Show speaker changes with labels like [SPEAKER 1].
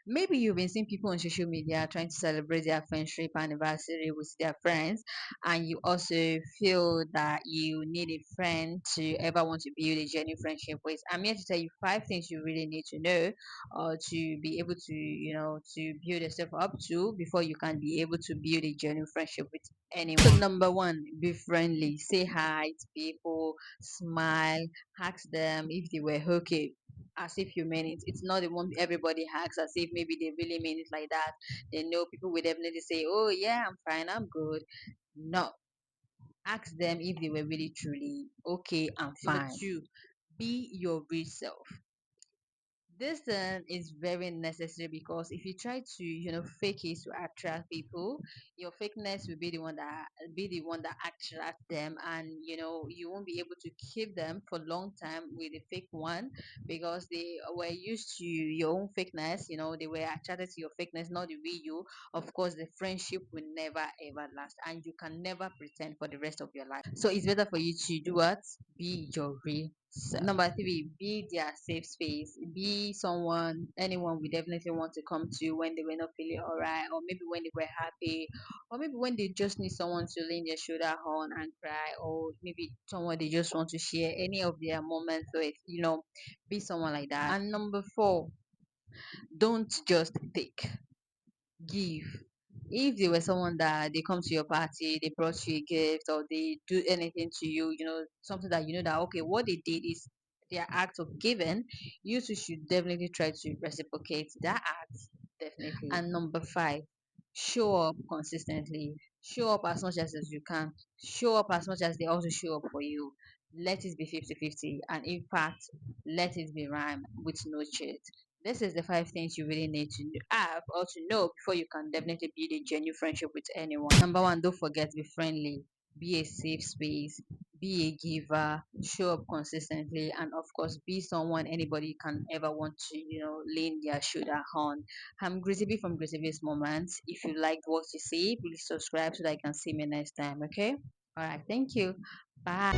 [SPEAKER 1] Maybe you've been seeing people on social media trying to celebrate their friendship anniversary with their friends, and you also feel that you need a friend to ever want to build a genuine friendship with. I'm here to tell you five things you really need to know to be able to, to build yourself up to before you can be able to build a genuine friendship with anyone. So, number one, be friendly. Say hi to people, smile, ask them if they were okay as if you mean it. It's not the one everybody hacks as if maybe they really mean it like that. They know people will definitely say, "Oh yeah, I'm fine, I'm good." No, ask them if they were really truly okay and fine. Number two, be your real self. This then is very necessary because if you try to fake it to attract people, your fakeness will be the one that attract them, and you won't be able to keep them for long time with the fake one because they were used to your own fakeness. They were attracted to your fakeness, not the real you. Of course, the friendship will never ever last, and you can never pretend for the rest of your life. So it's better for you to do what? Be your real self. Number three, be their safe space. Be anyone we definitely want to come to when they were not feeling alright, or maybe when they were happy, or maybe when they just need someone to lean their shoulder on and cry, or maybe someone they just want to share any of their moments with. Be someone like that. And number four, don't just take, give. If they were someone that they come to your party, they brought you a gift, or they do anything to you, something that that okay, what they did is their act of giving, you too should definitely try to reciprocate that act. Definitely. And number five, show up consistently. Show up as much as you can. Show up as much as they also show up for you. Let it be 50-50, and in fact, let it be rhyme with no cheat. This is the five things you really need to have or to know before you can definitely build a genuine friendship with anyone. Number one, don't forget, be friendly, be a safe space, be a giver, show up consistently, and of course, be someone anybody can ever want to, lean their shoulder on. I'm Gritty from GrittyBmoments. If you liked what you see, please subscribe so that I can see me next time, okay? All right, thank you. Bye.